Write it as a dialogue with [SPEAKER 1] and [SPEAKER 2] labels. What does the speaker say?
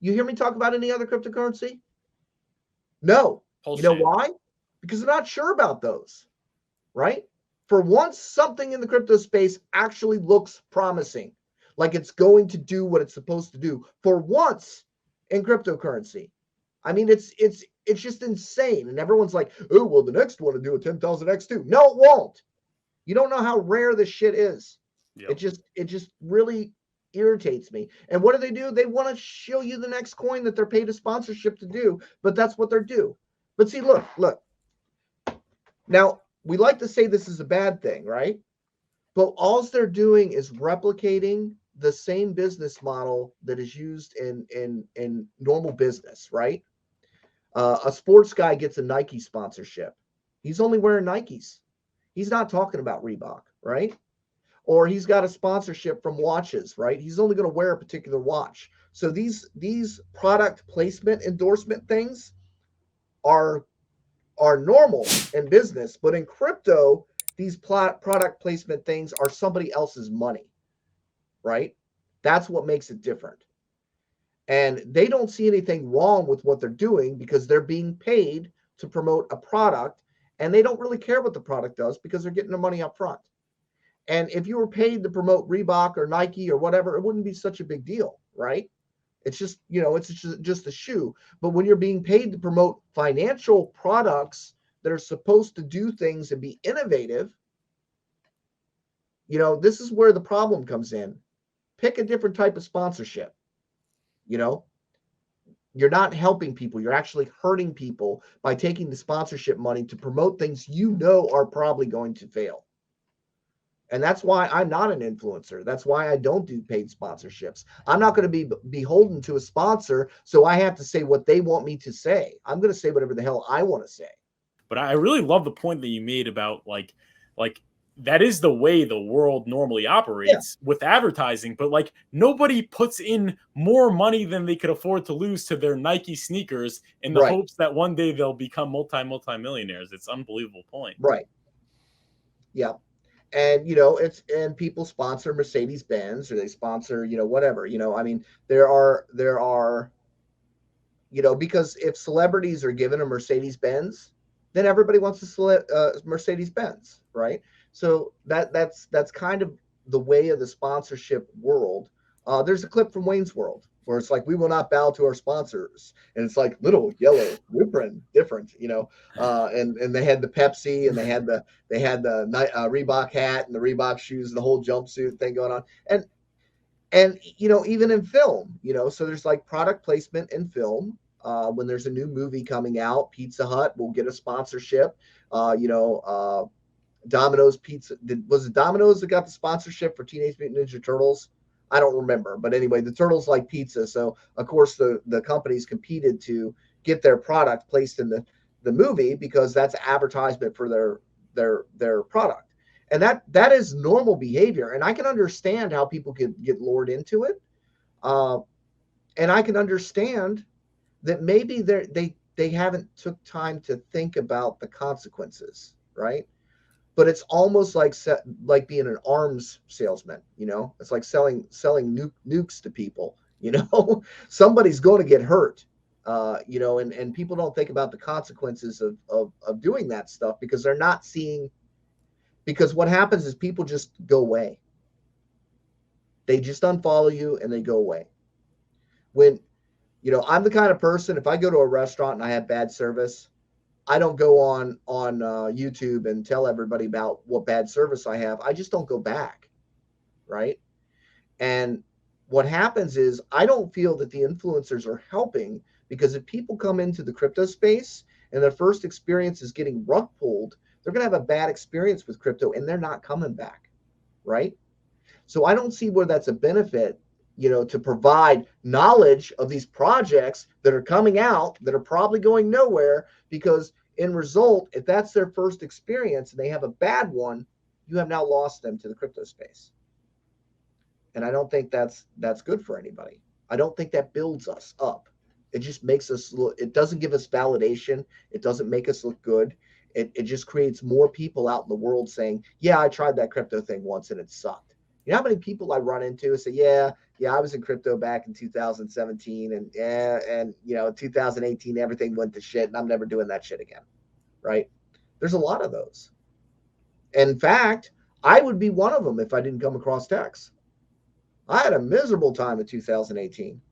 [SPEAKER 1] You hear me talk about any other cryptocurrency? No. You know
[SPEAKER 2] Pulsechain.
[SPEAKER 1] why? Because they're not sure about those, right? For once, something in the crypto space actually looks promising, like it's going to do what it's supposed to do. For once in cryptocurrency, I mean, it's just insane, and everyone's like, "Oh, well, the next one to do a 10,000x too." No, it won't. You don't know how rare this shit is. It
[SPEAKER 2] Yep.
[SPEAKER 1] just really irritates me. And what do? They want to show you the next coin that they're paid a sponsorship to do, but that's what they're due. But see, look. Now, we like to say this is a bad thing, right? But all they're doing is replicating the same business model that is used in normal business, right? A sports guy gets a Nike sponsorship. He's only wearing Nikes. He's not talking about Reebok, right? Or he's got a sponsorship from watches, right? He's only going to wear a particular watch. So these product placement endorsement things are are normal in business, but in crypto, these product placement things are somebody else's money, right? That's what makes it different. And they don't see anything wrong with what they're doing because they're being paid to promote a product, and they don't really care what the product does because they're getting their money up front. And if you were paid to promote Reebok or Nike or whatever, it wouldn't be such a big deal, right? It's just, it's just a shoe. But when you're being paid to promote financial products that are supposed to do things and be innovative, this is where the problem comes in. Pick a different type of sponsorship. You know, you're not helping people. You're actually hurting people by taking the sponsorship money to promote things are probably going to fail. And that's why I'm not an influencer. That's why I don't do paid sponsorships. I'm not going to be beholden to a sponsor, so I have to say what they want me to say. I'm going to say whatever the hell I want to say.
[SPEAKER 2] But I really love the point that you made about like that is the way the world normally
[SPEAKER 1] Yeah,
[SPEAKER 2] operates with advertising, but like nobody puts in more money than they could afford to lose to their Nike sneakers in the
[SPEAKER 1] right,
[SPEAKER 2] hopes that one day they'll become multi millionaires. It's an unbelievable point.
[SPEAKER 1] right. Yeah. And it's and people sponsor Mercedes Benz or they sponsor, whatever. I mean, there are because if celebrities are given a Mercedes Benz, then everybody wants a Mercedes Benz, right? So that's kind of the way of the sponsorship world. There's a clip from Wayne's World where it's like, we will not bow to our sponsors, and it's like little yellow Rupert different, and they had the Pepsi and they had the Reebok hat and the Reebok shoes and the whole jumpsuit thing going on, and even in film, so there's like product placement in film. When there's a new movie coming out, Pizza Hut will get a sponsorship. Domino's Pizza, was it Domino's that got the sponsorship for Teenage Mutant Ninja Turtles? I don't remember, but anyway, the turtles like pizza, so of course the companies competed to get their product placed in the movie because that's advertisement for their product. And that is normal behavior, and I can understand how people could get lured into it. uh, and I can understand that maybe they haven't took time to think about the consequences, right? But it's almost like being an arms salesman. It's like selling nukes to people. Somebody's going to get hurt. And people don't think about the consequences of doing that stuff because they're not seeing. Because what happens is people just go away. They just unfollow you and they go away. When I'm the kind of person, if I go to a restaurant and I have bad service, I don't go on YouTube and tell everybody about what bad service I have. I just don't go back, right? And what happens is I don't feel that the influencers are helping, because if people come into the crypto space and their first experience is getting rug pulled, they're going to have a bad experience with crypto and they're not coming back, right? So I don't see where that's a benefit, to provide knowledge of these projects that are coming out that are probably going nowhere, because in result, if that's their first experience and they have a bad one, you have now lost them to the crypto space. And I don't think that's good for anybody. I don't think that builds us up. It just makes us look, it doesn't give us validation. It doesn't make us look good. It just creates more people out in the world saying, yeah, I tried that crypto thing once and it sucked. You know how many people I run into and say, yeah, I was in crypto back in 2017, and you know, 2018 everything went to shit, and I'm never doing that shit again, right? There's a lot of those. In fact, I would be one of them if I didn't come across Tex. I had a miserable time in 2018.